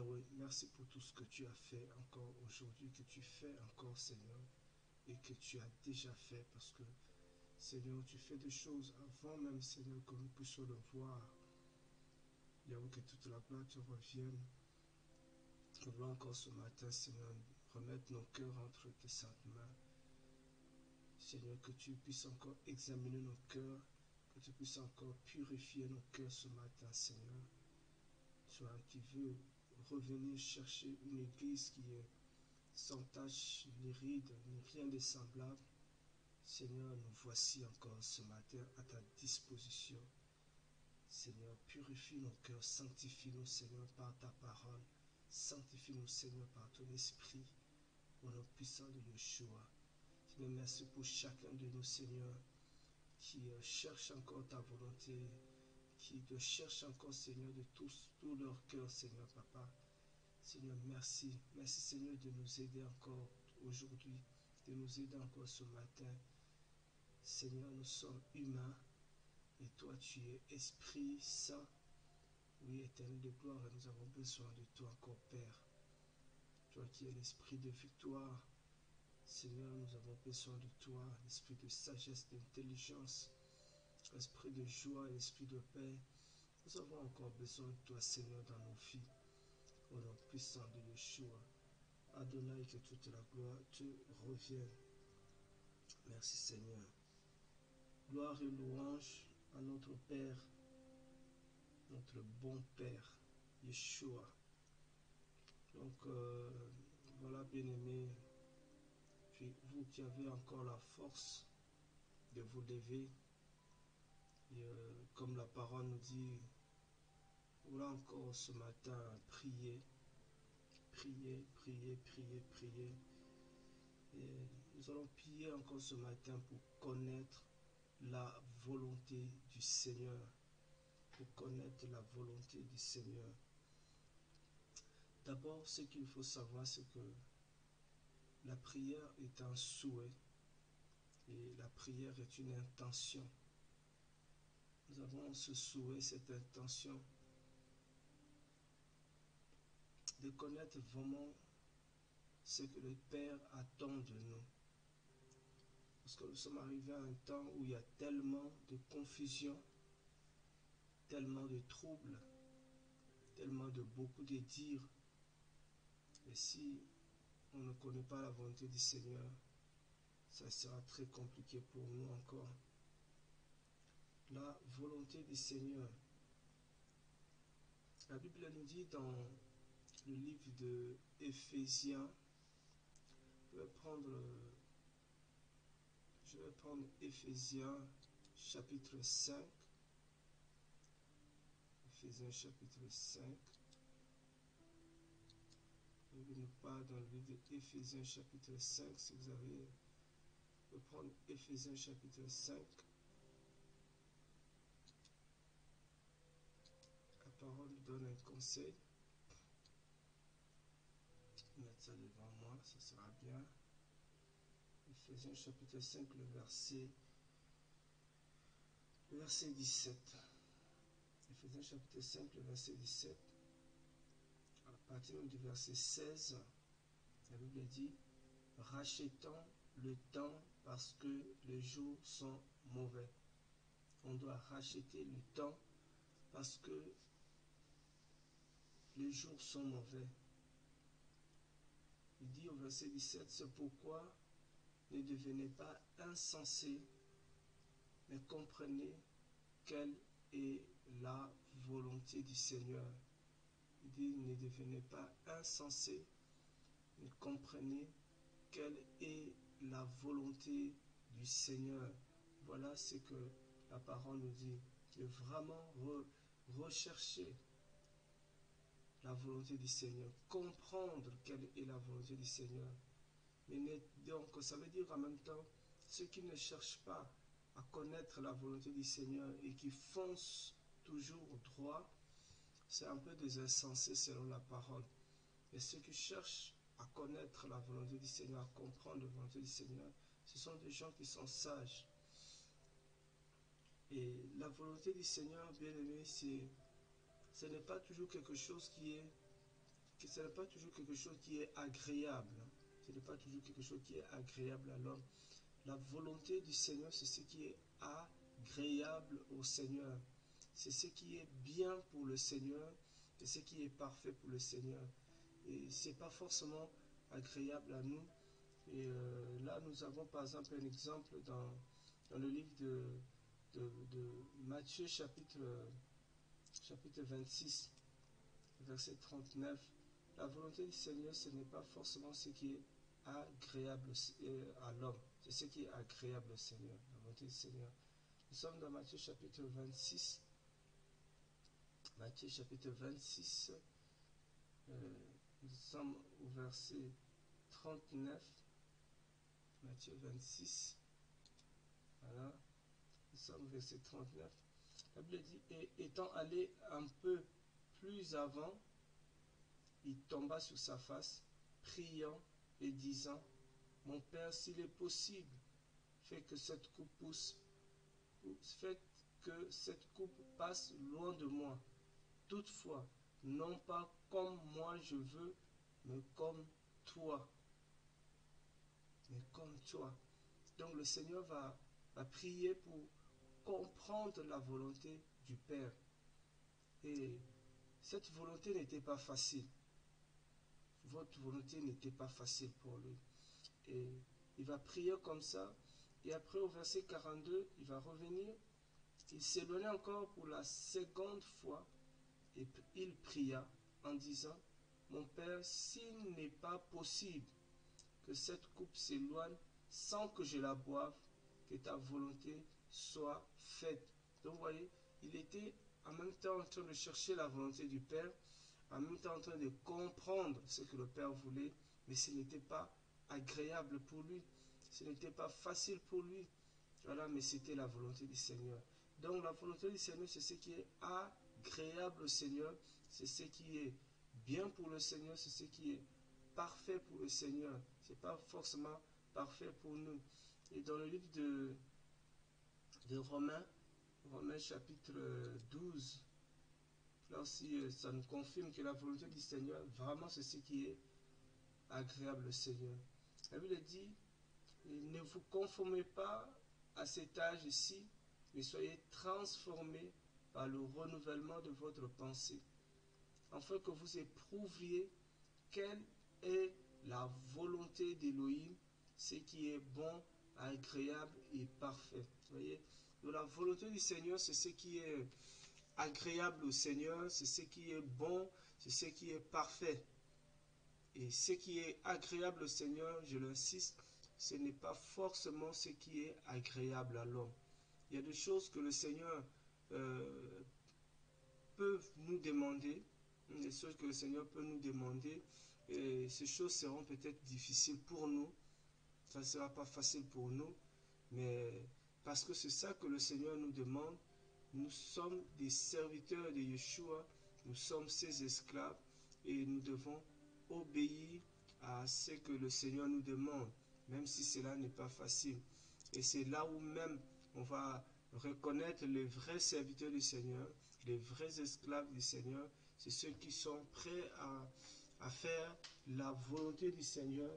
Yahweh, merci pour tout ce que tu as fait encore aujourd'hui, que tu fais encore, Seigneur, et que tu as déjà fait, parce que, Seigneur, tu fais des choses avant même, Seigneur, que nous puissions le voir. Yahweh, que toute la gloire te revienne. Nous voulons encore ce matin, Seigneur, remettre nos cœurs entre tes saintes mains. Seigneur, que tu puisses encore examiner nos cœurs, que tu puisses encore purifier nos cœurs ce matin, Seigneur. Toi qui veux revenir chercher une église qui est sans tache, ni ride, ni rien de semblable. Seigneur, nous voici encore ce matin à ta disposition. Seigneur, purifie nos cœurs, sanctifie-nous, Seigneur, par ta parole. Sanctifie-nous, Seigneur, par ton esprit, au nom puissant de Yeshua. Seigneur, merci pour chacun de nous, Seigneur, qui cherche encore ta volonté, qui te cherche encore, Seigneur, de tout leur cœur, Seigneur, Papa. Seigneur, merci. Merci, Seigneur, de nous aider encore aujourd'hui, de nous aider encore ce matin. Seigneur, nous sommes humains et toi, tu es Esprit Saint. Oui, éternel de gloire, et nous avons besoin de toi encore, Père. Toi qui es l'esprit de victoire. Seigneur, nous avons besoin de toi, l'esprit de sagesse, d'intelligence, l'esprit de joie, l'esprit de paix. Nous avons encore besoin de toi, Seigneur, dans nos vies. Au nom puissant de Yeshua. Adonai, que toute la gloire te revienne. Merci, Seigneur. Gloire et louange à notre Père, notre bon Père, Yeshua. Donc, voilà, bien-aimés, puis vous qui avez encore la force de vous lever, et comme la parole nous dit, voilà encore ce matin, prier, prier, prier, prier, prier. Et nous allons prier encore ce matin pour connaître la volonté du Seigneur. Pour connaître la volonté du Seigneur. D'abord, ce qu'il faut savoir, c'est que la prière est un souhait et la prière est une intention. Nous avons ce souhait, cette intention de connaître vraiment ce que le Père attend de nous. Parce que nous sommes arrivés à un temps où il y a tellement de confusion, tellement de troubles, tellement de beaucoup de dires. Et si on ne connaît pas la volonté du Seigneur, ça sera très compliqué pour nous encore. La volonté du Seigneur. La Bible nous dit dans le livre de Éphésiens, je vais prendre Éphésiens chapitre 5. Éphésiens chapitre 5. Je ne pas dans le livre d'Éphésiens chapitre 5. Si vous avez, je vais prendre Éphésiens chapitre 5. La parole nous donne un conseil. Je vais mettre ça devant moi, ça sera bien. Éphésiens chapitre 5, le verset 17. Éphésiens chapitre 5, le verset 17. À partir du verset 16, la Bible dit « Rachetant le temps parce que les jours sont mauvais ». On doit racheter le temps parce que les jours sont mauvais. Il dit au verset 17, « C'est pourquoi ne devenez pas insensés, mais comprenez quelle est la volonté du Seigneur. » Il dit, ne devenez pas insensés, mais comprenez quelle est la volonté du Seigneur. Voilà ce que la parole nous dit. De vraiment rechercher la volonté du Seigneur, comprendre quelle est la volonté du Seigneur. Mais donc, ça veut dire en même temps, ceux qui ne cherchent pas à connaître la volonté du Seigneur et qui foncent toujours droit, c'est un peu des insensés selon la parole. Et ceux qui cherchent à connaître la volonté du Seigneur, à comprendre la volonté du Seigneur, ce sont des gens qui sont sages. Et la volonté du Seigneur, bien aimé, ce n'est pas toujours quelque chose qui ce n'est pas toujours quelque chose qui est agréable. Ce n'est pas toujours quelque chose qui est agréable à l'homme. La volonté du Seigneur, c'est ce qui est agréable au Seigneur. C'est ce qui est bien pour le Seigneur et ce qui est parfait pour le Seigneur. Et ce n'est pas forcément agréable à nous. Et là, nous avons par exemple un exemple dans le livre de Matthieu chapitre 26, verset 39. La volonté du Seigneur, ce n'est pas forcément ce qui est agréable à l'homme. C'est ce qui est agréable au Seigneur, la volonté du Seigneur. Nous sommes dans Matthieu chapitre 26. Matthieu chapitre 26. Nous sommes au verset 39. Matthieu 26. Voilà. Nous sommes au verset 39. La Bible dit, et étant allé un peu plus avant, il tomba sur sa face, priant et disant, mon Père, s'il est possible, fais que cette coupe passe loin de moi. Toutefois, non pas comme moi je veux, mais comme toi. Mais comme toi. Donc le Seigneur va prier pour comprendre la volonté du Père. Et cette volonté n'était pas facile. Votre volonté n'était pas facile pour lui. Et il va prier comme ça. Et après au verset 42, il va revenir. Il s'éloignait encore pour la seconde fois. Et il pria en disant, mon Père, s'il n'est pas possible que cette coupe s'éloigne sans que je la boive, que ta volonté soit faite. Donc vous voyez, il était en même temps en train de chercher la volonté du Père, en même temps en train de comprendre ce que le Père voulait, mais ce n'était pas agréable pour lui, ce n'était pas facile pour lui. Voilà, mais c'était la volonté du Seigneur. Donc la volonté du Seigneur, c'est ce qui est agréable au Seigneur, c'est ce qui est bien pour le Seigneur, c'est ce qui est parfait pour le Seigneur. Ce n'est pas forcément parfait pour nous. Et dans le livre de Romains, Romains chapitre 12, là aussi, ça nous confirme que la volonté du Seigneur, vraiment, c'est ce qui est agréable au Seigneur. La Bible dit, ne vous conformez pas à cet âge-ci, mais soyez transformés par le renouvellement de votre pensée, afin que vous éprouviez quelle est la volonté d'Élohim, ce qui est bon, agréable et parfait. Vous voyez? Donc la volonté du Seigneur, c'est ce qui est agréable au Seigneur, c'est ce qui est bon, c'est ce qui est parfait. Et ce qui est agréable au Seigneur, je l'insiste, ce n'est pas forcément ce qui est agréable à l'homme. Il y a des choses que le Seigneur peut nous demander, des choses que le Seigneur peut nous demander, et ces choses seront peut-être difficiles pour nous, ça ne sera pas facile pour nous, mais parce que c'est ça que le Seigneur nous demande, nous sommes des serviteurs de Yeshua, nous sommes ses esclaves, et nous devons obéir à ce que le Seigneur nous demande, même si cela n'est pas facile. Et c'est là où même on va reconnaître les vrais serviteurs du Seigneur, les vrais esclaves du Seigneur, c'est ceux qui sont prêts à faire la volonté du Seigneur,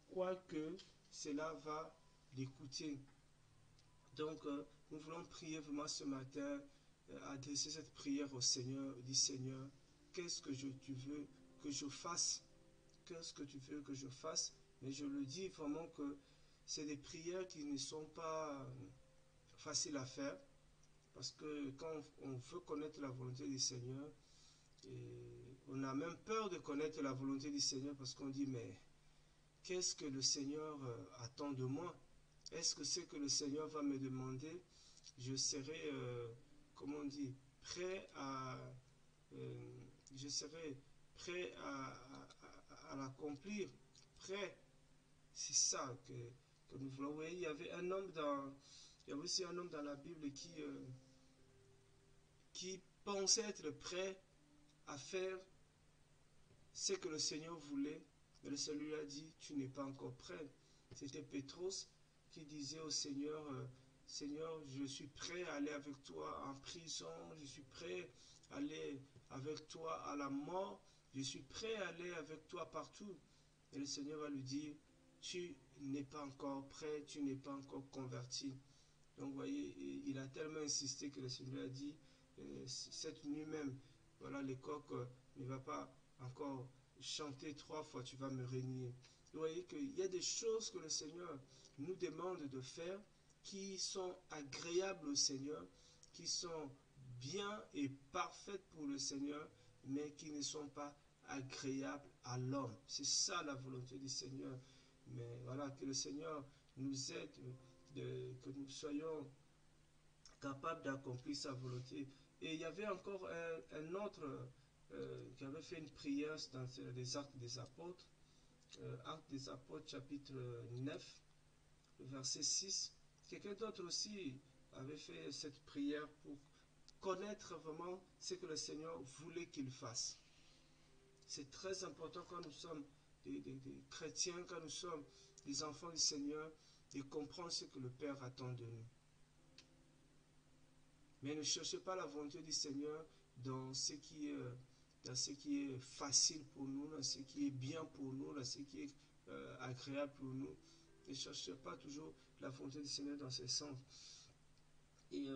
quoique cela va l'écouter. Donc, nous voulons prier vraiment ce matin, adresser cette prière au Seigneur, dit Seigneur, qu'est-ce que tu veux que je fasse? Qu'est-ce que tu veux que je fasse? Mais je le dis vraiment que c'est des prières qui ne sont pas faciles à faire, parce que quand on veut connaître la volonté du Seigneur, et on a même peur de connaître la volonté du Seigneur, parce qu'on dit, mais qu'est-ce que le Seigneur attend de moi? Est-ce que ce que le Seigneur va me demander, je serai, comment on dit, prêt à, je serai prêt à l'accomplir, prêt. C'est ça que nous voulons. Vous voyez, il y avait aussi un homme dans la Bible qui pensait être prêt à faire ce que le Seigneur voulait, mais le Seigneur lui a dit, tu n'es pas encore prêt. C'était Pétros qui disait au Seigneur, Seigneur, je suis prêt à aller avec toi en prison, je suis prêt à aller avec toi à la mort, je suis prêt à aller avec toi partout. Et le Seigneur va lui dire, tu n'es pas encore prêt, tu n'es pas encore converti. Donc vous voyez, il a tellement insisté que le Seigneur a dit, cette nuit même, voilà, le coq ne va pas encore chanter 3 fois, tu vas me régner. Vous voyez qu'il y a des choses que le Seigneur nous demande de faire qui sont agréables au Seigneur, qui sont bien et parfaites pour le Seigneur, mais qui ne sont pas agréables à l'homme. C'est ça la volonté du Seigneur. Mais voilà, que le Seigneur nous aide, que nous soyons capables d'accomplir sa volonté. Et il y avait encore un autre qui avait fait une prière dans les Actes des Apôtres, Actes des Apôtres chapitre 9, verset 6. Quelqu'un d'autre aussi avait fait cette prière pour connaître vraiment ce que le Seigneur voulait qu'il fasse. C'est très important quand nous sommes des chrétiens, quand nous sommes des enfants du Seigneur, de comprendre ce que le Père attend de nous. Mais ne cherchez pas la volonté du Seigneur dans ce qui est facile pour nous, dans ce qui est bien pour nous, dans ce qui est agréable pour nous. Ne cherchez pas toujours la volonté du Seigneur dans ce sens. Et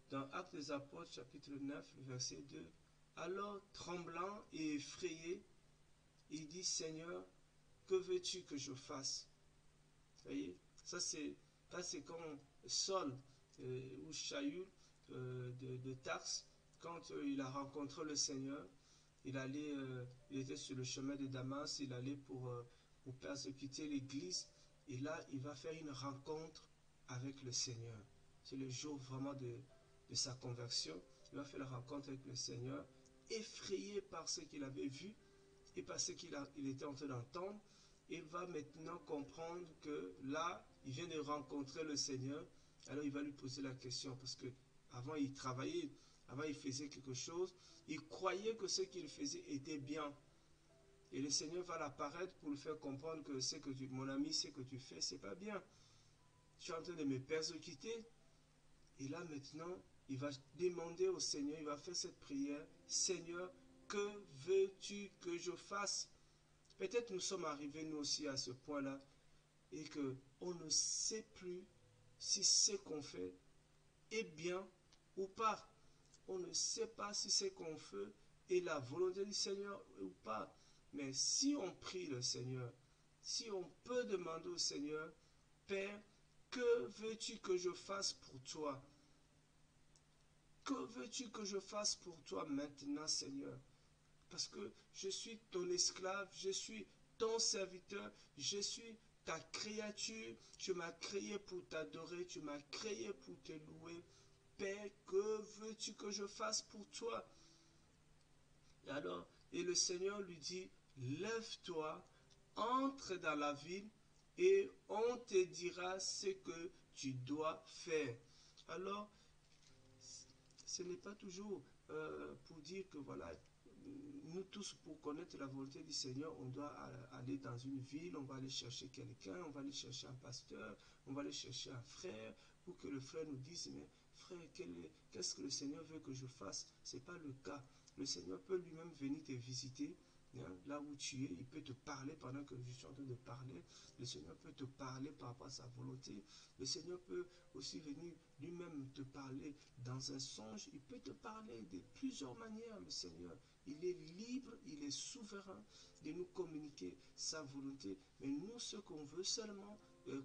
dans Actes des Apôtres, chapitre 9, verset 2, alors tremblant et effrayé, il dit, Seigneur, que veux-tu que je fasse? Vous voyez, ça c'est quand Saul ou Shaul de Tarse, quand il a rencontré le Seigneur, il était sur le chemin de Damas, il allait pour persécuter l'église, et là il va faire une rencontre avec le Seigneur. C'est le jour vraiment de sa conversion. Il va faire la rencontre avec le Seigneur, effrayé par ce qu'il avait vu et par ce qu'il était en train d'entendre. Il va maintenant comprendre que là, il vient de rencontrer le Seigneur. Alors il va lui poser la question, parce que avant il travaillait, avant il faisait quelque chose, il croyait que ce qu'il faisait était bien. Et le Seigneur va l'apparaître pour lui faire comprendre que mon ami, ce que tu fais, c'est pas bien. Tu es en train de me persécuter. Et là maintenant, il va demander au Seigneur, il va faire cette prière, Seigneur, que veux-tu que je fasse? Peut-être nous sommes arrivés nous aussi à ce point-là et qu'on ne sait plus si ce qu'on fait est bien ou pas. On ne sait pas si ce qu'on fait est la volonté du Seigneur ou pas. Mais si on prie le Seigneur, si on peut demander au Seigneur, Père, que veux-tu que je fasse pour toi? Que veux-tu que je fasse pour toi maintenant, Seigneur? Parce que je suis ton esclave, je suis ton serviteur, je suis ta créature, tu m'as créé pour t'adorer, tu m'as créé pour te louer. Père, que veux-tu que je fasse pour toi? Et le Seigneur lui dit, lève-toi, entre dans la ville et on te dira ce que tu dois faire. Alors, ce n'est pas toujours pour dire que voilà, nous tous, pour connaître la volonté du Seigneur, on doit aller dans une ville, on va aller chercher quelqu'un, on va aller chercher un pasteur, on va aller chercher un frère, pour que le frère nous dise, mais frère, qu'est-ce que le Seigneur veut que je fasse? Ce n'est pas le cas. Le Seigneur peut lui-même venir te visiter, hein, là où tu es, il peut te parler pendant que je suis en train de parler. Le Seigneur peut te parler par rapport à sa volonté. Le Seigneur peut aussi venir lui-même te parler dans un songe. Il peut te parler de plusieurs manières, le Seigneur. Il est libre, il est souverain de nous communiquer sa volonté. Mais nous, ce qu'on veut seulement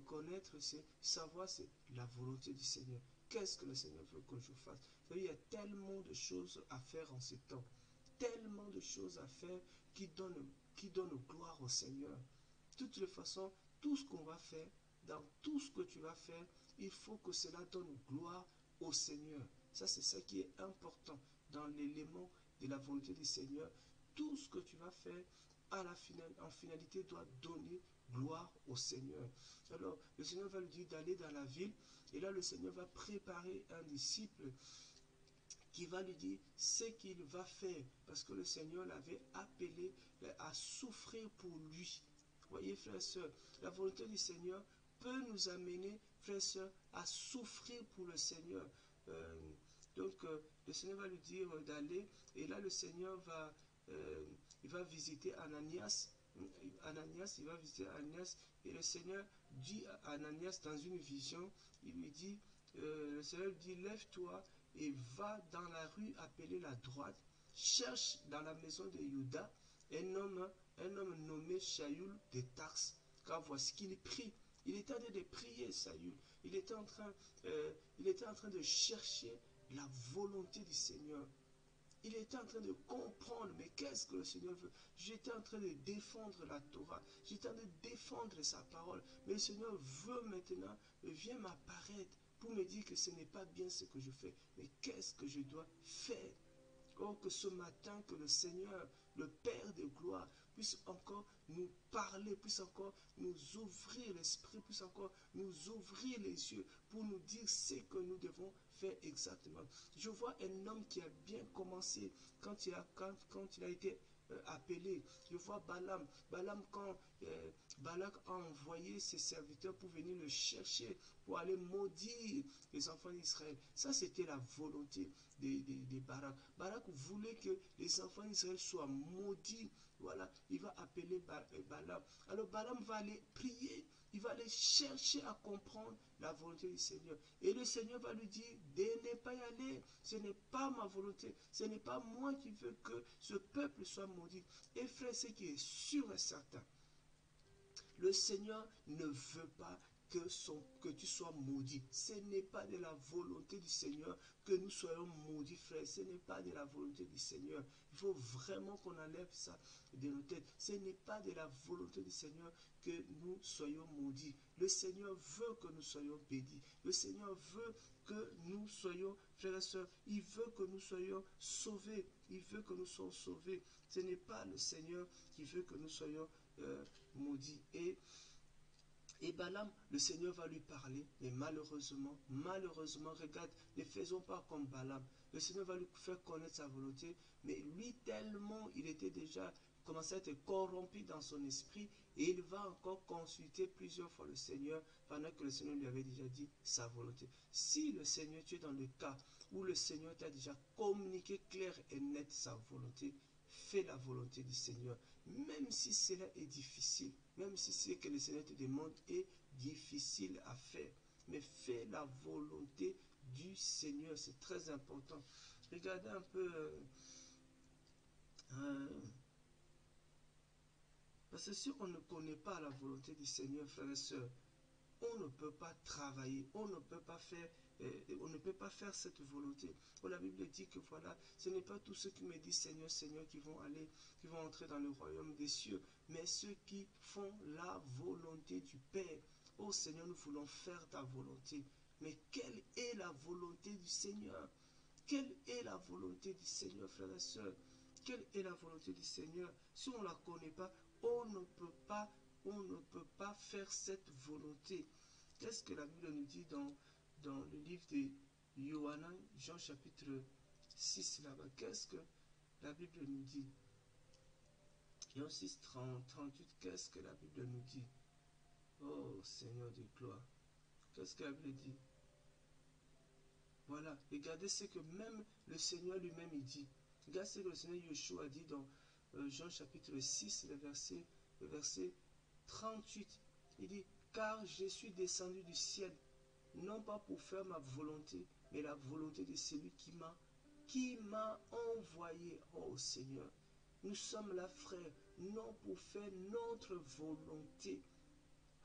connaître, c'est savoir, c'est la volonté du Seigneur. Qu'est-ce que le Seigneur veut que je fasse? Vous savez, il y a tellement de choses à faire en ces temps. Tellement de choses à faire qui donnent gloire au Seigneur. De toutes les façons, tout ce qu'on va faire, dans tout ce que tu vas faire, il faut que cela donne gloire au Seigneur. Ça, c'est ça qui est important dans l'élément de la volonté du Seigneur. Tout ce que tu vas faire, en finalité, doit donner gloire au Seigneur. Alors, le Seigneur va lui dire d'aller dans la ville, et là, le Seigneur va préparer un disciple qui va lui dire ce qu'il va faire, parce que le Seigneur l'avait appelé à souffrir pour lui. Vous voyez, frères et sœurs, la volonté du Seigneur peut nous amener, frères et sœurs, à souffrir pour le Seigneur. Donc, le Seigneur va lui dire d'aller, et là, le Seigneur va il va visiter Ananias. Ananias, il va visiter Ananias, et le Seigneur dit à Ananias dans une vision, il lui dit, le Seigneur lui dit, lève-toi et va dans la rue appelée la droite, cherche dans la maison de Judas un homme nommé Shaoul de Tarse, car voici qu'il prie. Il était en train de prier, Saül. Il était en train de chercher la volonté du Seigneur. Il était en train de comprendre, mais qu'est-ce que le Seigneur veut? J'étais en train de défendre la Torah. J'étais en train de défendre sa parole. Mais le Seigneur veut maintenant, vient m'apparaître pour me dire que ce n'est pas bien ce que je fais. Mais qu'est-ce que je dois faire? Oh, que ce matin, que le Seigneur, le Père de gloire, puisse encore nous parler, puisse encore nous ouvrir l'esprit, puisse encore nous ouvrir les yeux pour nous dire ce que nous devons faire exactement. Je vois un homme qui a bien commencé quand il a été appelé. Je vois Balaam. Balaam, quand Balak a envoyé ses serviteurs pour venir le chercher, pour aller maudire les enfants d'Israël. Ça, c'était la volonté de Barak. Barak voulait que les enfants d'Israël soient maudits. Voilà, il va appeler Balaam. Alors Balaam va aller prier, il va aller chercher à comprendre la volonté du Seigneur. Et le Seigneur va lui dire, de ne pas y aller, ce n'est pas ma volonté, ce n'est pas moi qui veux que ce peuple soit maudit. Et frère, ce qui est sûr et certain, le Seigneur ne veut pas que tu sois maudit. Ce n'est pas de la volonté du Seigneur que nous soyons maudits, frère. Ce n'est pas de la volonté du Seigneur. Il faut vraiment qu'on enlève ça de nos têtes. Ce n'est pas de la volonté du Seigneur que nous soyons maudits. Le Seigneur veut que nous soyons bénis. Le Seigneur veut que nous soyons, frères et sœurs, il veut que nous soyons sauvés. Il veut que nous soyons sauvés. Ce n'est pas le Seigneur qui veut que nous soyons maudits. Et Balaam, le Seigneur va lui parler, mais malheureusement, regarde, ne faisons pas comme Balaam. Le Seigneur va lui faire connaître sa volonté, mais lui tellement, il était déjà commencé à être corrompu dans son esprit, et il va encore consulter plusieurs fois le Seigneur, pendant que le Seigneur lui avait déjà dit sa volonté. Si le Seigneur, tu es dans le cas où le Seigneur t'a déjà communiqué clair et net sa volonté, fais la volonté du Seigneur, même si cela est difficile, même si ce que le Seigneur te demande est difficile à faire. Mais fais la volonté du Seigneur, c'est très important. Regardez un peu, parce que si on ne connaît pas la volonté du Seigneur, frères et sœurs, on ne peut pas travailler, on ne peut pas faire cette volonté. La Bible dit que voilà, ce n'est pas tous ceux qui me disent Seigneur, Seigneur qui vont entrer dans le royaume des cieux, mais ceux qui font la volonté du Père. Oh Seigneur, nous voulons faire ta volonté. Mais quelle est la volonté du Seigneur? Quelle est la volonté du Seigneur, frères et sœurs? Quelle est la volonté du Seigneur? Si on ne la connaît pas, on ne peut pas faire cette volonté. Qu'est-ce que la Bible nous dit dans le livre de Johanna, Jean chapitre 6 là-bas? Qu'est-ce que la Bible nous dit? Jean 6, 38, qu'est-ce que la Bible nous dit? Oh Seigneur de gloire, qu'est-ce que la Bible dit? Voilà, regardez ce que même le Seigneur lui-même il dit. Regardez ce que le Seigneur Yeshua a dit dans Jean chapitre 6, le verset 38. Il dit, car je suis descendu du ciel, non pas pour faire ma volonté, mais la volonté de celui qui m'a envoyé. Oh Seigneur, nous sommes là, frère, non pour faire notre volonté.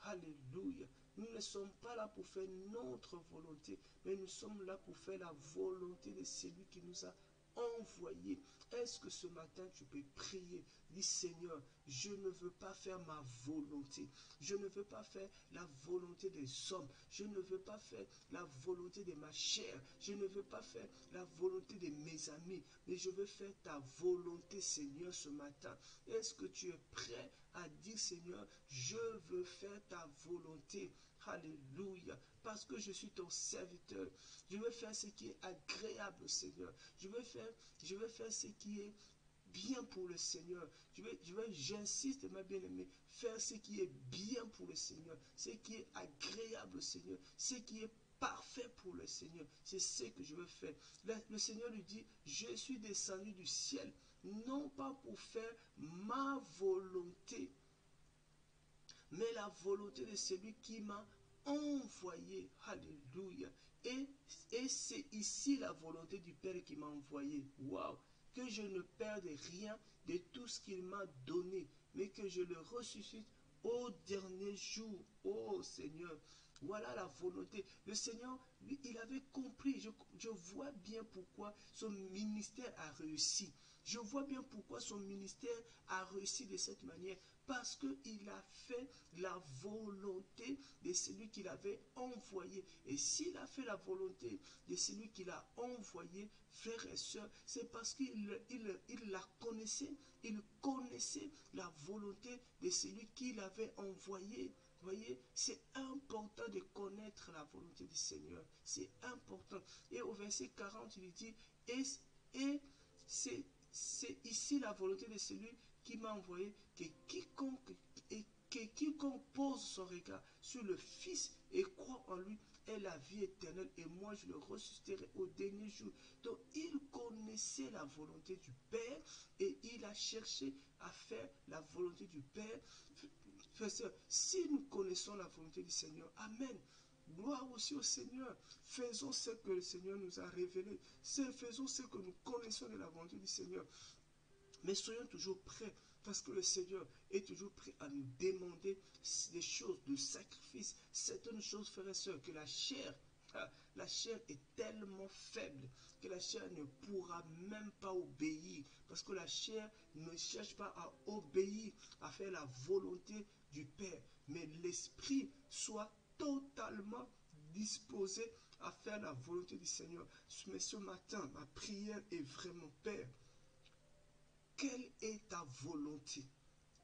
Alléluia. Nous ne sommes pas là pour faire notre volonté, mais nous sommes là pour faire la volonté de celui qui nous a envoyés. Est-ce que ce matin tu peux prier? Dis Seigneur, je ne veux pas faire ma volonté. Je ne veux pas faire la volonté des hommes. Je ne veux pas faire la volonté de ma chair. Je ne veux pas faire la volonté de mes amis. Mais je veux faire ta volonté, Seigneur, ce matin. Est-ce que tu es prêt à dire, Seigneur, je veux faire ta volonté? Alléluia. Parce que je suis ton serviteur. Je veux faire ce qui est agréable au Seigneur. Je veux faire ce qui est bien pour le Seigneur. J'insiste, ma bien-aimée, faire ce qui est bien pour le Seigneur, ce qui est agréable au Seigneur, ce qui est parfait pour le Seigneur. C'est ce que je veux faire. Le Seigneur lui dit, je suis descendu du ciel, non pas pour faire ma volonté, mais la volonté de celui qui m'a envoyé. Alléluia. Et, et c'est ici la volonté du Père qui m'a envoyé. Waouh! Que je ne perde rien de tout ce qu'il m'a donné, mais que je le ressuscite au dernier jour. Oh Seigneur, voilà la volonté. Le Seigneur, lui, il avait compris. Je vois bien pourquoi son ministère a réussi. Je vois bien pourquoi son ministère a réussi de cette manière. Parce qu'il a fait la volonté de celui qu'il avait envoyé. Et s'il a fait la volonté de celui qu'il a envoyé, frères et sœurs, c'est parce qu'il la connaissait. Il connaissait la volonté de celui qu'il avait envoyé. Vous voyez, c'est important de connaître la volonté du Seigneur. C'est important. Et au verset 40, il dit, et c'est ici la volonté de celui qui m'a envoyé, que quiconque pose son regard sur le Fils et croit en lui ait la vie éternelle, et moi je le ressusciterai au dernier jour. Donc il connaissait la volonté du Père et il a cherché à faire la volonté du Père. Si nous connaissons la volonté du Seigneur, Amen. Gloire aussi au Seigneur. Faisons ce que le Seigneur nous a révélé. Faisons ce que nous connaissons de la volonté du Seigneur. Mais soyons toujours prêts, parce que le Seigneur est toujours prêt à nous demander des choses, de sacrifice, certaines choses, frères et sœurs, que la chair est tellement faible que la chair ne pourra même pas obéir, parce que la chair ne cherche pas à obéir, à faire la volonté du Père, mais l'esprit soit totalement disposé à faire la volonté du Seigneur. Mais ce matin, ma prière est vraiment, Père, quelle est ta volonté?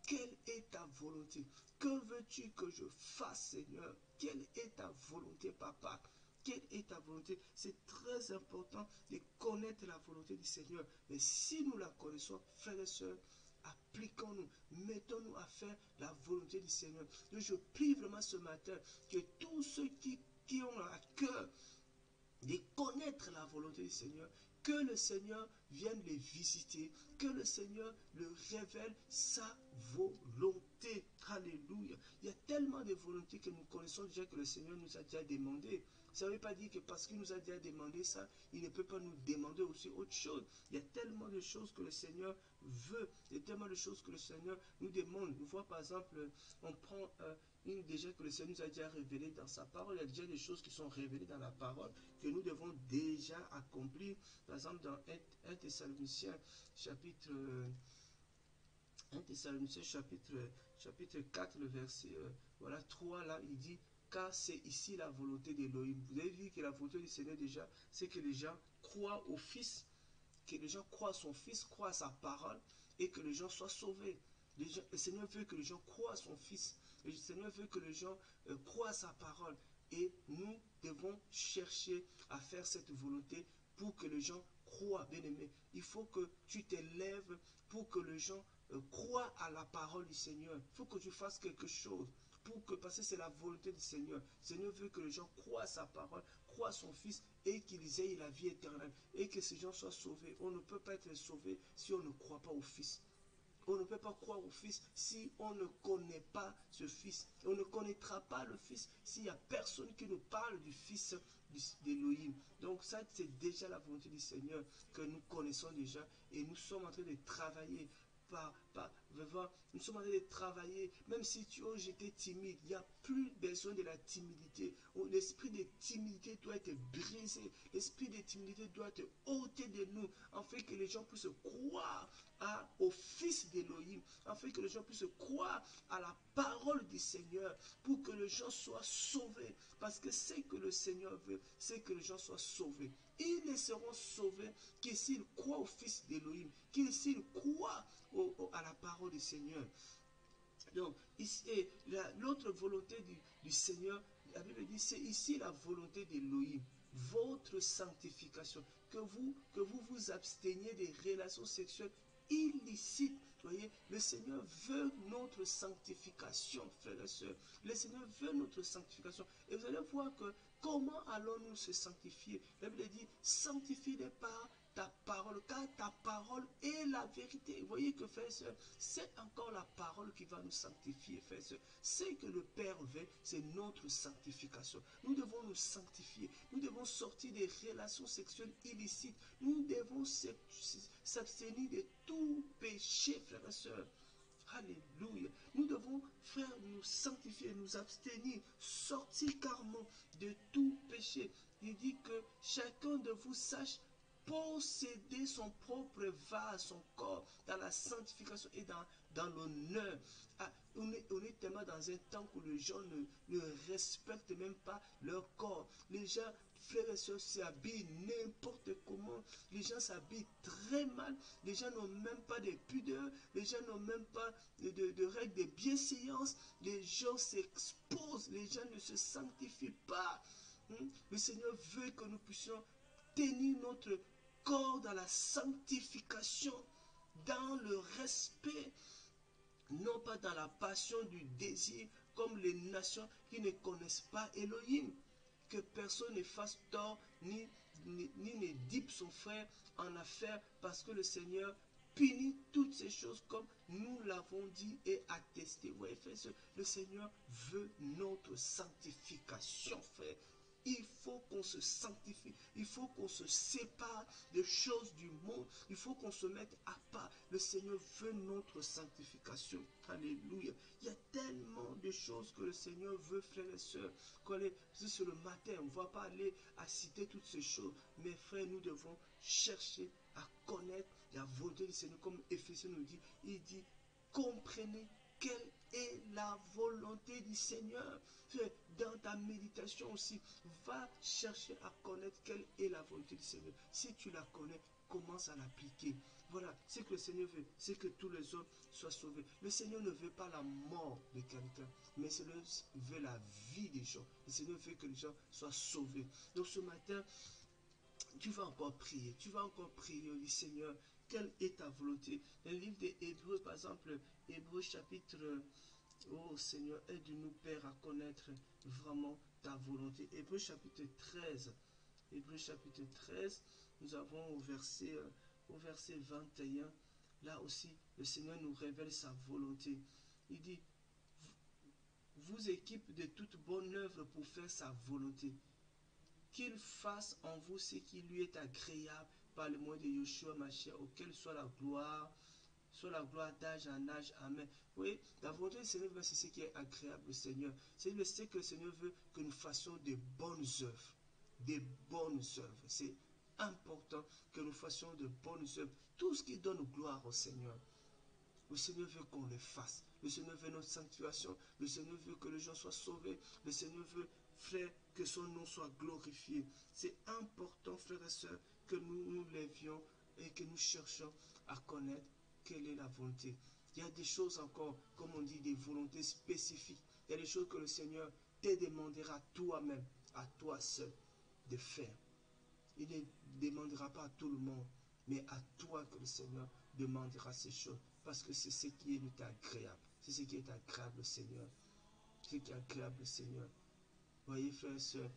Quelle est ta volonté? Que veux-tu que je fasse, Seigneur? Quelle est ta volonté, Papa? Quelle est ta volonté? C'est très important de connaître la volonté du Seigneur. Mais si nous la connaissons, frères et sœurs, appliquons-nous, mettons-nous à faire la volonté du Seigneur. Donc je prie vraiment ce matin que tous ceux qui ont à cœur de connaître la volonté du Seigneur, que le Seigneur vienne les visiter, que le Seigneur leur révèle sa volonté. Alléluia. Il y a tellement de volontés que nous connaissons déjà, que le Seigneur nous a déjà demandé. Ça ne veut pas dire que parce qu'il nous a déjà demandé ça, il ne peut pas nous demander aussi autre chose. Il y a tellement de choses que le Seigneur veut. Il y a tellement de choses que le Seigneur nous demande. Nous voit par exemple, on prend une déjà que le Seigneur nous a déjà révélé dans sa parole. Il y a déjà des choses qui sont révélées dans la parole que nous devons déjà accomplir. Par exemple, dans 1 Thessaloniciens chapitre 1 Thessaloniciens chapitre 4, le verset 3, là, il dit, car c'est ici la volonté d'Élohim. Vous avez vu que la volonté du Seigneur déjà, c'est que les gens croient au Fils, que les gens croient à son Fils, croient à sa parole, et que les gens soient sauvés. Le Seigneur veut que les gens croient à son Fils. Le Seigneur veut que les gens croient à sa parole. Et nous devons chercher à faire cette volonté pour que les gens croient, bien-aimé. Il faut que tu t'élèves pour que les gens croient à la parole du Seigneur. Il faut que tu fasses quelque chose. Parce que c'est la volonté du Seigneur. Le Seigneur veut que les gens croient à sa parole, croient à son Fils et qu'ils aient la vie éternelle. Et que ces gens soient sauvés. On ne peut pas être sauvé si on ne croit pas au Fils. On ne peut pas croire au Fils si on ne connaît pas ce Fils. On ne connaîtra pas le Fils s'il n'y a personne qui nous parle du Fils d'Élohim. Donc ça, c'est déjà la volonté du Seigneur que nous connaissons déjà. Et nous sommes en train de travailler. Nous sommes en train de travailler. Même si j'étais timide, il n'y a plus besoin de la timidité. L'esprit de timidité doit être brisé. L'esprit de timidité doit être ôté de nous, afin que les gens puissent croire au Fils d'Élohim, afin que les gens puissent croire à la parole du Seigneur, pour que les gens soient sauvés. Parce que ce que le Seigneur veut, c'est que les gens soient sauvés. Ils ne seront sauvés que s'ils croient au Fils d'Élohim, que s'ils croient à la parole du Seigneur. Donc, l'autre volonté du Seigneur, la Bible dit, c'est ici la volonté d'Élohim, votre sanctification, que vous vous absteniez des relations sexuelles illicites. Voyez, le Seigneur veut notre sanctification, frères et sœurs. Le Seigneur veut notre sanctification. Et vous allez voir que comment allons-nous se sanctifier? La Bible dit, sanctifie-les par ta parole, car ta parole est la vérité. Vous voyez que, frères et sœurs, c'est encore la parole qui va nous sanctifier, frères et sœurs. C'est que le Père veut, c'est notre sanctification. Nous devons nous sanctifier. Nous devons sortir des relations sexuelles illicites. Nous devons s'abstenir de tout péché, frères et sœurs. Alléluia. Nous devons, frères, nous sanctifier, nous abstenir, sortir carrément de tout péché. Il dit que chacun de vous sache posséder son propre vase, son corps, dans la sanctification et dans l'honneur. Ah, on est tellement dans un temps où les gens ne respectent même pas leur corps. Les gens, frères et sœurs, s'habillent n'importe comment. Les gens s'habillent très mal. Les gens n'ont même pas de pudeur. Les gens n'ont même pas de règles de bienséance. Les gens s'exposent. Les gens ne se sanctifient pas. Le Seigneur veut que nous puissions tenir notre corps dans la sanctification, dans le respect, non pas dans la passion du désir, comme les nations qui ne connaissent pas Elohim. Que personne ne fasse tort, ni ne dipe son frère en affaire, parce que le Seigneur punit toutes ces choses comme nous l'avons dit et attesté. Vous voyez, frère, le Seigneur veut notre sanctification, frère. Il faut qu'on se sanctifie. Il faut qu'on se sépare des choses du monde. Il faut qu'on se mette à part. Le Seigneur veut notre sanctification. Alléluia. Il y a tellement de choses que le Seigneur veut, frères et sœurs. Sur le matin, on ne va pas aller à citer toutes ces choses. Mais frères, nous devons chercher à connaître la volonté du Seigneur. Comme Éphésiens nous dit, il dit, comprenez quelle est la volonté du Seigneur. Dans ta méditation aussi, va chercher à connaître quelle est la volonté du Seigneur. Si tu la connais, commence à l'appliquer. Voilà, ce que le Seigneur veut, c'est que tous les hommes soient sauvés. Le Seigneur ne veut pas la mort de quelqu'un, mais le Seigneur veut la vie des gens. Le Seigneur veut que les gens soient sauvés. Donc ce matin, tu vas encore prier. Tu vas encore prier, dit Seigneur, quelle est ta volonté? Dans le livre des Hébreux, par exemple, Hébreux chapitre... Oh Seigneur, aide-nous, Père, à connaître vraiment ta volonté. Hébreux chapitre 13. Hébreux chapitre 13, nous avons au verset 21. Là aussi, le Seigneur nous révèle sa volonté. Il dit, vous équipe de toute bonne œuvre pour faire sa volonté. Qu'il fasse en vous ce qui lui est agréable par le moyen de Yeshua Mashiach, auquel soit la gloire d'âge en âge. Amen. Oui, la volonté du Seigneur, c'est ce qui est agréable au Seigneur. C'est le que le Seigneur veut que nous fassions des bonnes œuvres. Des bonnes œuvres. C'est important que nous fassions de bonnes œuvres. Tout ce qui donne gloire au Seigneur. Le Seigneur veut qu'on le fasse. Le Seigneur veut notre sanctuation. Le Seigneur veut que les gens soient sauvés. Le Seigneur veut, frère, que son nom soit glorifié. C'est important, frères et sœurs, que nous nous levions et que nous cherchions à connaître quelle est la volonté. Il y a des choses encore, comme on dit, des volontés spécifiques. Il y a des choses que le Seigneur te demandera toi-même, à toi seul, de faire. Il ne demandera pas à tout le monde, mais à toi que le Seigneur demandera ces choses. Parce que c'est ce qui est agréable. C'est ce qui est agréable au Seigneur. C'est ce qui est agréable au Seigneur. Voyez, frères et sœurs,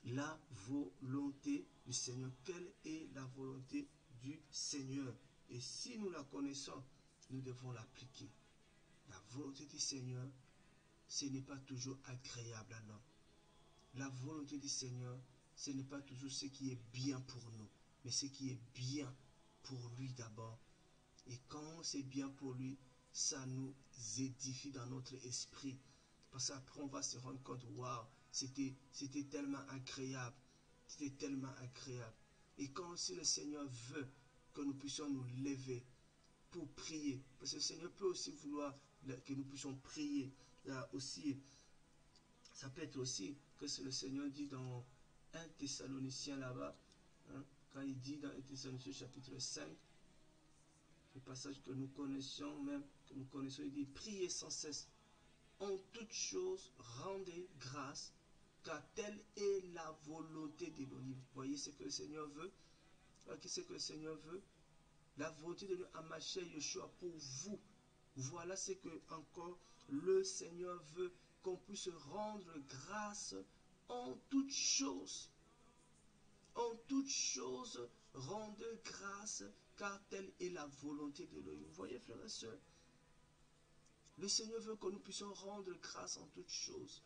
la volonté du Seigneur. Quelle est la volonté du Seigneur? Et si nous la connaissons, nous devons l'appliquer. La volonté du Seigneur, ce n'est pas toujours agréable à l'homme. La volonté du Seigneur, ce n'est pas toujours ce qui est bien pour nous, mais ce qui est bien pour lui d'abord. Et quand c'est bien pour lui, ça nous édifie dans notre esprit. Parce qu'après, on va se rendre compte, waouh, c'était tellement agréable. C'était tellement agréable. Et quand aussi le Seigneur veut que nous puissions nous lever pour prier, parce que le Seigneur peut aussi vouloir que nous puissions prier. Là aussi, ça peut être aussi que le Seigneur dit dans 1 Thessaloniciens là-bas, hein, quand il dit dans 1 Thessaloniciens chapitre 5, le passage que nous connaissions même, que nous connaissons, il dit, priez sans cesse. En toutes choses, rendez grâce, car telle est la volonté d'Élohim. Voyez ce que le Seigneur veut. Qu'est-ce que le Seigneur veut? La volonté de Mashiach Yeshua pour vous. Voilà ce que encore le Seigneur veut, qu'on puisse rendre grâce en toutes choses. En toutes choses, Rendez grâce, car telle est la volonté de l'Élohim. Vous voyez, frères et sœurs, le Seigneur veut que nous puissions rendre grâce en toutes choses.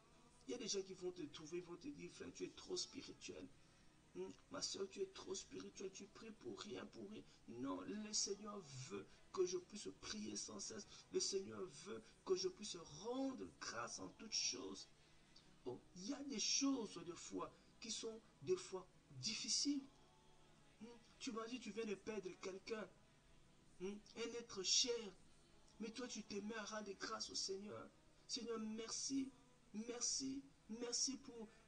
Il y a des gens qui vont te trouver, vont te dire, frère, tu es trop spirituel. Ma soeur, tu es trop spirituel, tu pries pour rien, pour rien. Non, le Seigneur veut que je puisse prier sans cesse. Le Seigneur veut que je puisse rendre grâce en toutes choses. Bon, il y a des choses de foi qui sont des fois difficiles. Tu m'as dit, tu viens de perdre quelqu'un, un être cher. Mais toi, tu te mets à rendre grâce au Seigneur. Seigneur, merci, merci, merci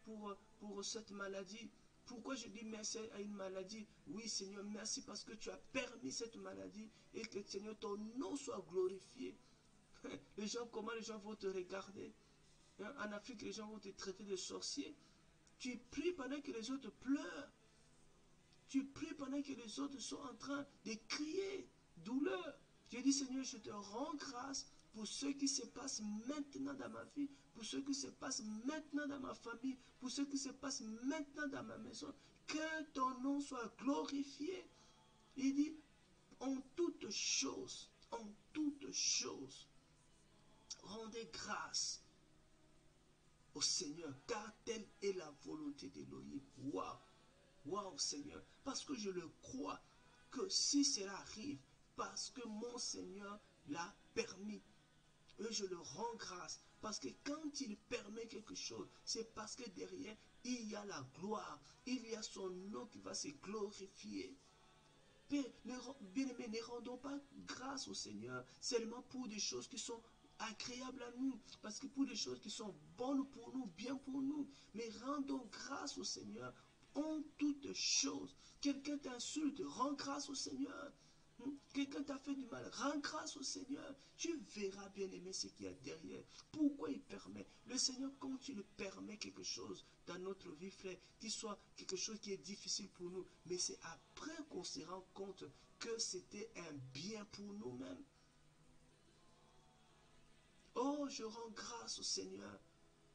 pour cette maladie. Pourquoi je dis merci à une maladie? Oui, Seigneur, merci parce que tu as permis cette maladie et que, Seigneur, ton nom soit glorifié. Les gens, comment les gens vont te regarder? En Afrique, les gens vont te traiter de sorcier. Tu pries pendant que les autres pleurent. Tu pries pendant que les autres sont en train de crier douleur. Je dis, Seigneur, je te rends grâce pour ce qui se passe maintenant dans ma vie, pour ce qui se passe maintenant dans ma famille, pour ce qui se passe maintenant dans ma maison. Que ton nom soit glorifié. Il dit, en toutes choses, rendez grâce au Seigneur, car telle est la volonté d'Élohim. Waouh! Waouh, Seigneur, parce que je le crois que si cela arrive, parce que mon Seigneur l'a permis, et je le rends grâce, parce que quand il permet quelque chose, c'est parce que derrière, il y a la gloire, il y a son nom qui va se glorifier. Bien-aimés, ne rendons pas grâce au Seigneur seulement pour des choses qui sont agréables à nous, parce que pour des choses qui sont bonnes pour nous, bien pour nous, mais rendons grâce au Seigneur en toutes choses. Quelqu'un t'insulte, rends grâce au Seigneur. Quelqu'un t'a fait du mal, rends grâce au Seigneur. Tu verras, bien aimé, ce qu'il y a derrière. Pourquoi il permet? Le Seigneur, quand il permet quelque chose dans notre vie, frère, qu'il soit quelque chose qui est difficile pour nous, mais c'est après qu'on se rend compte que c'était un bien pour nous-mêmes. Oh, je rends grâce au Seigneur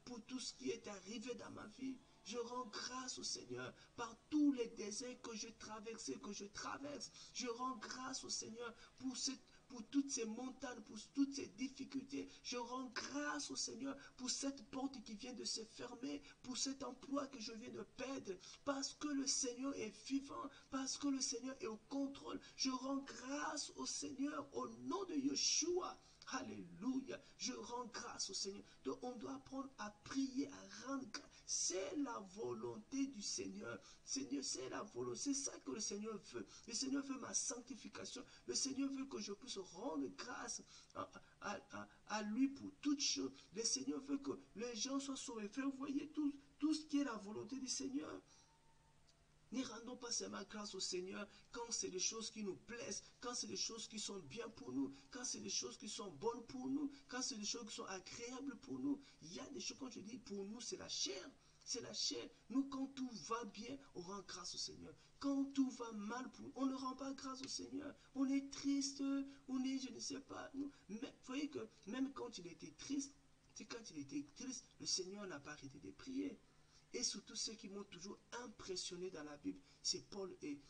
pour tout ce qui est arrivé dans ma vie. Je rends grâce au Seigneur par tous les déserts que je traverse et que je traverse. Je rends grâce au Seigneur pour toutes ces montagnes, pour toutes ces difficultés. Je rends grâce au Seigneur pour cette porte qui vient de se fermer, pour cet emploi que je viens de perdre, parce que le Seigneur est vivant, parce que le Seigneur est au contrôle. Je rends grâce au Seigneur au nom de Yeshua. Alléluia. Je rends grâce au Seigneur. Donc on doit apprendre à prier, à rendre grâce. C'est la volonté du Seigneur. Seigneur, c'est la volonté. C'est ça que le Seigneur veut. Le Seigneur veut ma sanctification. Le Seigneur veut que je puisse rendre grâce à lui pour toutes choses. Le Seigneur veut que les gens soient sauvés. Vous voyez tout ce qui est la volonté du Seigneur. Ne rendons pas seulement grâce au Seigneur quand c'est des choses qui nous plaisent, quand c'est des choses qui sont bien pour nous, quand c'est des choses qui sont bonnes pour nous, quand c'est des choses qui sont agréables pour nous. Il y a des choses, quand je dis pour nous, c'est la chair. C'est la chair. Nous, quand tout va bien, on rend grâce au Seigneur. Quand tout va mal, on ne rend pas grâce au Seigneur. On est triste, on est, je ne sais pas. Mais vous voyez que même quand il était triste, c'est quand il était triste, le Seigneur n'a pas arrêté de prier. Et surtout, ceux qui m'ont toujours impressionné dans la Bible, c'est Paul et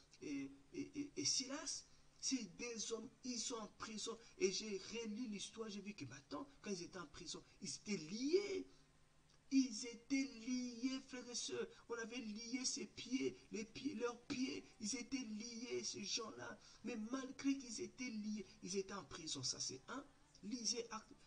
Silas. Ces deux hommes, ils sont en prison. Et j'ai relu l'histoire, j'ai vu que, attends, quand ils étaient en prison, ils étaient liés. Ils étaient liés, frères et sœurs. On avait lié ses pieds, leurs pieds. Ils étaient liés, ces gens-là. Mais malgré qu'ils étaient liés, ils étaient en prison. Ça, c'est un. Lisez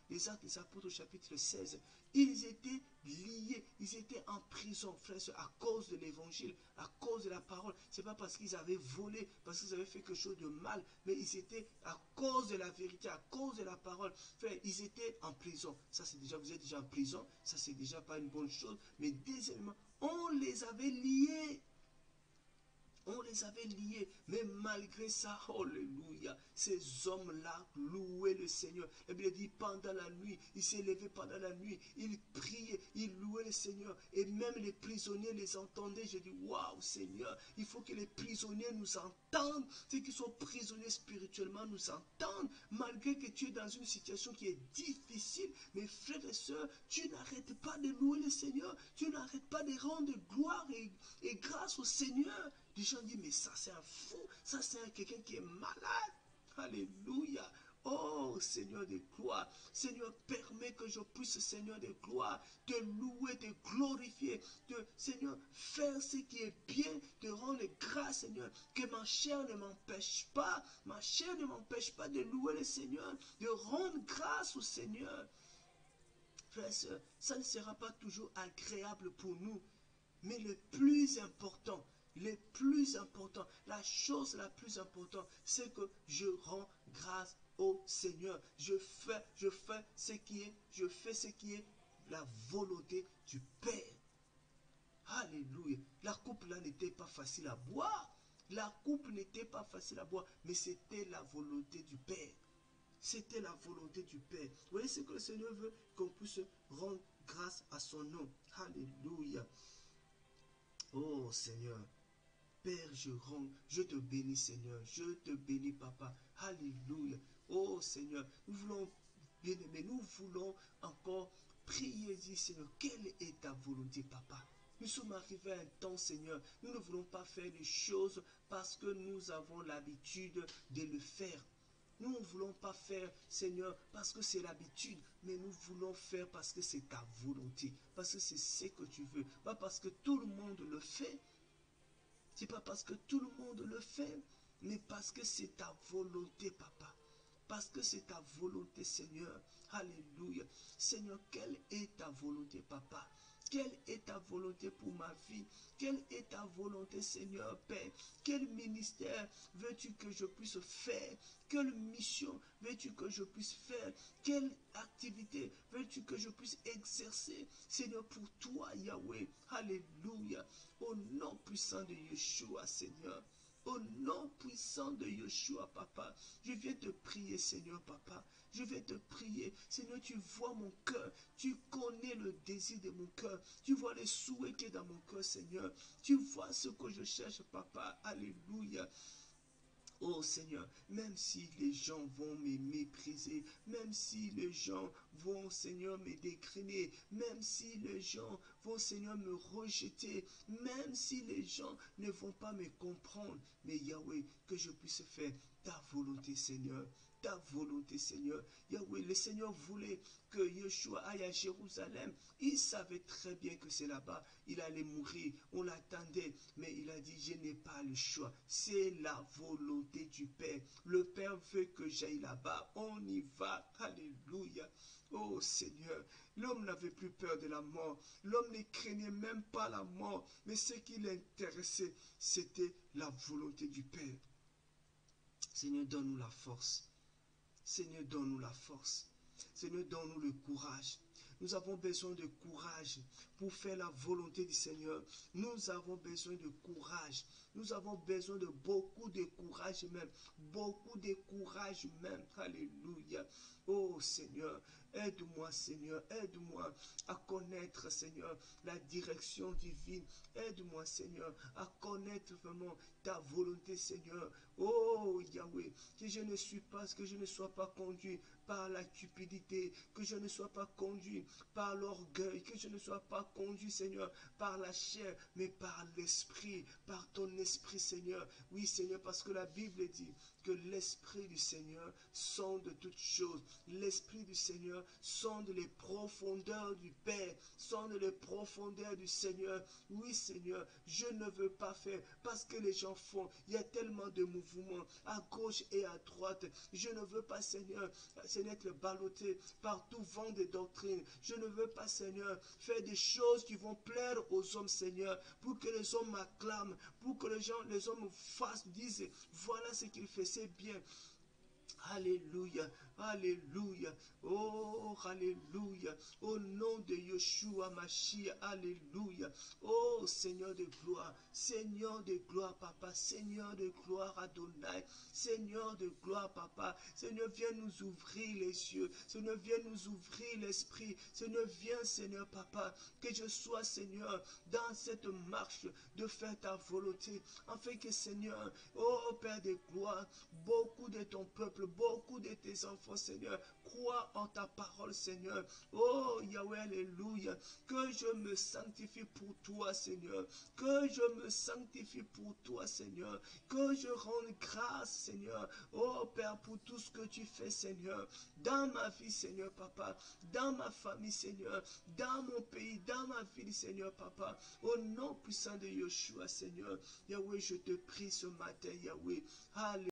les Actes des Apôtres au chapitre 16. Ils étaient liés, ils étaient en prison, frères et sœurs, à cause de l'évangile, à cause de la parole. Ce n'est pas parce qu'ils avaient volé, parce qu'ils avaient fait quelque chose de mal, mais ils étaient à cause de la vérité, à cause de la parole. Frère, ils étaient en prison. Ça, c'est déjà, vous êtes déjà en prison, ça, c'est déjà pas une bonne chose. Mais deuxièmement, on les avait liés. On les avait liés, mais malgré ça, alléluia, ces hommes-là louaient le Seigneur. La Bible dit, pendant la nuit, il s'est levé pendant la nuit, il priait, il louait le Seigneur, et même les prisonniers les entendaient. Je dis, waouh, Seigneur, il faut que les prisonniers nous entendent, ceux qui sont prisonniers spirituellement nous entendent, malgré que tu es dans une situation qui est difficile. Mes frères et sœurs, tu n'arrêtes pas de louer le Seigneur, tu n'arrêtes pas de rendre gloire et grâce au Seigneur. Les gens disent, mais ça c'est un fou, ça c'est quelqu'un qui est malade. Alléluia. Oh Seigneur de gloire, Seigneur, permets que je puisse, Seigneur de gloire, te louer, te glorifier, Seigneur, faire ce qui est bien, te rendre grâce, Seigneur, que ma chair ne m'empêche pas, de louer le Seigneur, de rendre grâce au Seigneur. Frères et sœurs, ça ne sera pas toujours agréable pour nous, mais le plus important, la chose la plus importante, c'est que je rends grâce au Seigneur. Je fais ce qui est la volonté du Père. Alléluia. La coupe là n'était pas facile à boire. Mais c'était la volonté du Père. C'était la volonté du Père. Vous voyez ce que le Seigneur veut? Qu'on puisse rendre grâce à son nom. Alléluia. Oh Seigneur. Père, je te bénis Seigneur. Je te bénis Papa. Alléluia. Oh Seigneur. Nous voulons, bien-aimés, nous voulons encore prier, dire Seigneur, quelle est ta volonté Papa? Nous sommes arrivés à un temps, Seigneur, nous ne voulons pas faire les choses parce que nous avons l'habitude de le faire. Nous ne voulons pas faire, Seigneur, parce que c'est l'habitude, mais nous voulons faire parce que c'est ta volonté, parce que c'est ce que tu veux, pas parce que tout le monde le fait. C'est pas parce que tout le monde le fait, mais parce que c'est ta volonté, Papa. Parce que c'est ta volonté, Seigneur. Alléluia. Seigneur, quelle est ta volonté, Papa? Quelle est ta volonté pour ma vie? Quelle est ta volonté, Seigneur Père? Quel ministère veux-tu que je puisse faire? Quelle mission veux-tu que je puisse faire? Quelle activité veux-tu que je puisse exercer? Seigneur, pour toi, Yahweh. Alléluia. Au nom puissant de Yeshua, Seigneur. Au nom puissant de Yeshua, Papa, je viens te prier, Seigneur, Papa. Je vais te prier. Seigneur, tu vois mon cœur. Tu connais le désir de mon cœur. Tu vois les souhaits qui est dans mon cœur, Seigneur. Tu vois ce que je cherche, Papa. Alléluia. Oh Seigneur, même si les gens vont me mépriser, même si les gens vont, Seigneur, me décliner, même si les gens vont, Seigneur, me rejeter, même si les gens ne vont pas me comprendre, mais Yahweh, que je puisse faire ta volonté, Seigneur. Ta volonté, Seigneur. Yahweh, le Seigneur voulait que Yeshua aille à Jérusalem. Il savait très bien que c'est là-bas. Il allait mourir. On l'attendait. Mais il a dit, je n'ai pas le choix. C'est la volonté du Père. Le Père veut que j'aille là-bas. On y va. Alléluia. Oh Seigneur, l'homme n'avait plus peur de la mort. L'homme ne craignait même pas la mort. Mais ce qui l'intéressait, c'était la volonté du Père. Seigneur, donne-nous la force. Seigneur, donne-nous la force. Seigneur, donne-nous le courage. Nous avons besoin de courage pour faire la volonté du Seigneur. Nous avons besoin de courage. Nous avons besoin de beaucoup de courage même. Beaucoup de courage même. Alléluia. Oh Seigneur, aide-moi Seigneur. Aide-moi à connaître Seigneur la direction divine. Aide-moi Seigneur à connaître vraiment ta volonté Seigneur. Oh Yahweh, que je ne sois pas conduit par la cupidité, que je ne sois pas conduit par l'orgueil, que je ne sois pas conduit, Seigneur, par la chair, mais par l'esprit, par ton esprit, Seigneur. Oui, Seigneur, parce que la Bible dit que l'esprit du Seigneur sonde toutes choses. L'esprit du Seigneur sonde les profondeurs du Père, sonde les profondeurs du Seigneur. Oui, Seigneur, je ne veux pas faire parce que les gens font. Il y a tellement de mouvements à gauche et à droite. Je ne veux pas, Seigneur, être ballotté par tout vent de doctrine. Je ne veux pas, Seigneur, faire des choses qui vont plaire aux hommes, Seigneur, pour que les hommes m'acclament, pour que les hommes fassent, disent, voilà ce qu'il fait, c'est bien. Alléluia, alléluia, oh, alléluia, au nom de Yeshua Mashiach, alléluia, oh, Seigneur de gloire, Papa, Seigneur de gloire, Adonai, Seigneur de gloire, Papa, Seigneur, viens nous ouvrir les yeux, Seigneur, viens nous ouvrir l'esprit, Seigneur, viens, Seigneur, Papa, que je sois, Seigneur, dans cette marche de faire ta volonté, afin que, Seigneur, oh, Père de gloire, beaucoup de ton peuple, beaucoup de tes enfants enfants, Seigneur, croient en ta parole, Seigneur. Oh, Yahweh, alléluia. Que je me sanctifie pour toi, Seigneur. Que je me sanctifie pour toi, Seigneur. Que je rende grâce, Seigneur. Oh, Père, pour tout ce que tu fais, Seigneur. Dans ma vie, Seigneur, Papa. Dans ma famille, Seigneur. Dans mon pays, dans ma ville, Seigneur, Papa. Au nom puissant de Yeshua, Seigneur. Yahweh, je te prie ce matin, Yahweh. Alléluia.